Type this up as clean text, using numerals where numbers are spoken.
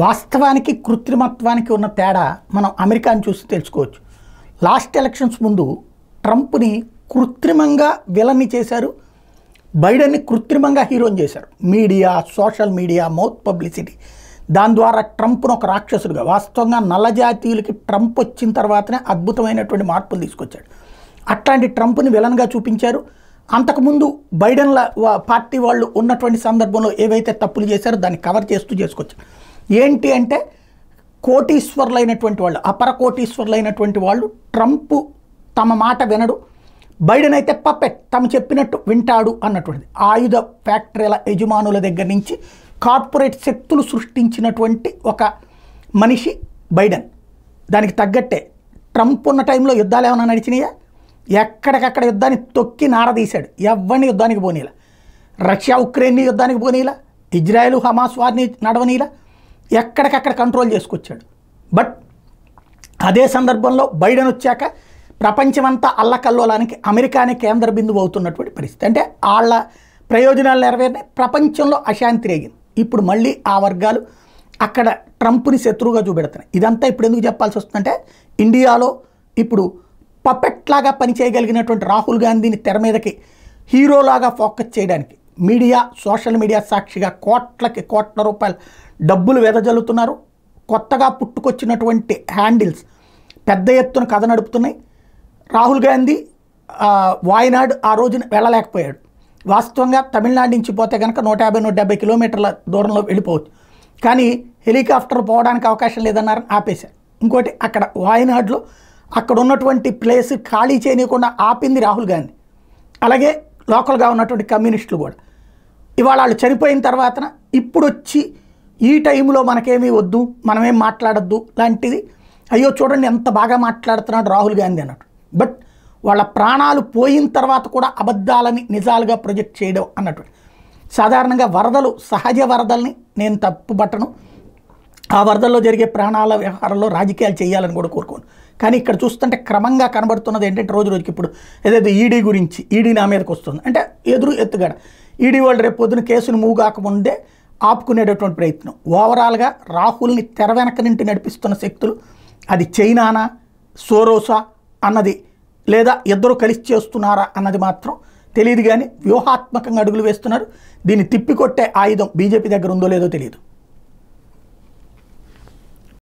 వాస్తవానికి కృత్రిమత్వానికి ఉన్న తేడా మనం అమెరికాను చూసి తెలుసుకోవచ్చు. లాస్ట్ ఎలక్షన్స్ ముందు ట్రంప్ని కృత్రిమంగా విలన్ని చేశారు, బైడెన్ని కృత్రిమంగా హీరోని చేశారు. Media, social media, mouth publicity, దాని ద్వారా ట్రంప్ను ఒక రాక్షసుడిగా, వాస్తవంగా నల్ల జాతీయులకి ట్రంప్ వచ్చిన తర్వాతనే అద్భుతమైనటువంటి మార్పులు తీసుకొచ్చాడు. అట్లాంటి ట్రంప్ని విలన్గా చూపించారు. అంతకుముందు బైడెన్ల పార్టీ వాళ్ళు ఉన్నటువంటి సందర్భంలో ఏవైతే తప్పులు చేశారో దాన్ని కవర్ చేస్తూ చేసుకొచ్చారు. ఏంటి అంటే కోటీశ్వర్లైనటువంటి వాళ్ళు, అపర కోటీశ్వర్లైనటువంటి వాళ్ళు ట్రంప్ తమ మాట వినడు, బైడెన్ అయితే పప్పెట్ తమ చెప్పినట్టు వింటాడు అన్నటువంటిది. ఆయుధ ఫ్యాక్టరీల యజమానుల దగ్గర నుంచి కార్పొరేట్ శక్తులు సృష్టించినటువంటి ఒక మనిషి బైడెన్. దానికి తగ్గట్టే ట్రంప్ ఉన్న టైంలో యుద్ధాలు ఏమైనా నడిచినాయా? ఎక్కడికక్కడ యుద్ధాన్ని తొక్కి నారదీశాడు. ఎవరిని యుద్ధానికి పోనీలా. రష్యా ఉక్రెయిన్ని యుద్ధానికి పోనీలా, ఇజ్రాయెల్ హమాస్ వారిని నడవనీలా, ఎక్కడికక్కడ కంట్రోల్ చేసుకొచ్చాడు. బట్ అదే సందర్భంలో బైడెన్ వచ్చాక ప్రపంచమంతా అల్లకల్లోలానికి అమెరికానే కేంద్ర బిందువు అవుతున్నటువంటి పరిస్థితి. అంటే వాళ్ళ ప్రయోజనాలు నెరవేరినాయి, ప్రపంచంలో అశాంతి రేగింది. ఇప్పుడు మళ్ళీ ఆ వర్గాలు అక్కడ ట్రంప్ని శత్రువుగా చూపెడుతున్నాయి. ఇదంతా ఇప్పుడు ఎందుకు చెప్పాల్సి వస్తుందంటే ఇండియాలో ఇప్పుడు పపెట్లాగా పనిచేయగలిగినటువంటి రాహుల్ గాంధీని తెర మీదకి హీరోలాగా ఫోకస్ చేయడానికి మీడియా, సోషల్ మీడియా సాక్షిగా కోట్ల రూపాయలు డబ్బులు వెదజల్లుతున్నారు. కొత్తగా పుట్టుకొచ్చినటువంటి హ్యాండిల్స్ పెద్ద ఎత్తున కథ నడుపుతున్నాయి. రాహుల్ గాంధీ వాయనాడ్ ఆ రోజున వెళ్ళలేకపోయాడు. వాస్తవంగా తమిళనాడు నుంచి పోతే కనుక 150-170 కిలోమీటర్ల దూరంలో వెళ్ళిపోవచ్చు, కానీ హెలికాప్టర్ పోవడానికి అవకాశం లేదన్నారని ఆపేశారు. ఇంకోటి అక్కడ వాయనాడ్లో అక్కడ ఉన్నటువంటి ప్లేస్ ఖాళీ చేయనీయకుండా ఆపింది రాహుల్ గాంధీ. అలాగే లోకల్గా ఉన్నటువంటి కమ్యూనిస్టులు కూడా ఇవాళ వాళ్ళు చనిపోయిన తర్వాత ఇప్పుడు వచ్చి ఈ టైంలో మనకేమీ వద్దు, మనమేం మాట్లాడద్దు లాంటిది, అయ్యో చూడండి ఎంత బాగా మాట్లాడుతున్నాడు రాహుల్ గాంధీ అన్నట్టు. బట్ వాళ్ళ ప్రాణాలు పోయిన తర్వాత కూడా అబద్ధాలని నిజాలుగా ప్రొజెక్ట్ చేయడం అన్నట్టు. సాధారణంగా వరదలు, సహజ వరదల్ని నేను తప్పుపట్టను, ఆ వరదల్లో జరిగే ప్రాణాల వ్యవహారంలో రాజకీయాలు చేయాలని కూడా కోరుకోను. కానీ ఇక్కడ చూస్తుంటే క్రమంగా కనబడుతున్నది ఏంటంటే రోజు రోజుకి ఇప్పుడు ఏదైతే ఈడీ గురించి, ఈడీ నా మీదకి వస్తుంది అంటే ఎత్తుగడ, ఈడీ వాళ్ళు రేపు పొద్దున కేసును మూవ్ కాకముందే ఆపుకునేటటువంటి ప్రయత్నం. ఓవరాల్గా రాహుల్ని తెర వెనక నుండి నడిపిస్తున్న శక్తులు అది చైనానా, సోరోసా అన్నది, లేదా ఇద్దరు కలిసి చేస్తున్నారా అన్నది మాత్రం తెలియదు. కానీ వ్యూహాత్మకంగా అడుగులు వేస్తున్నారు. దీన్ని తిప్పికొట్టే ఆయుధం బీజేపీ దగ్గర ఉందో లేదో తెలియదు.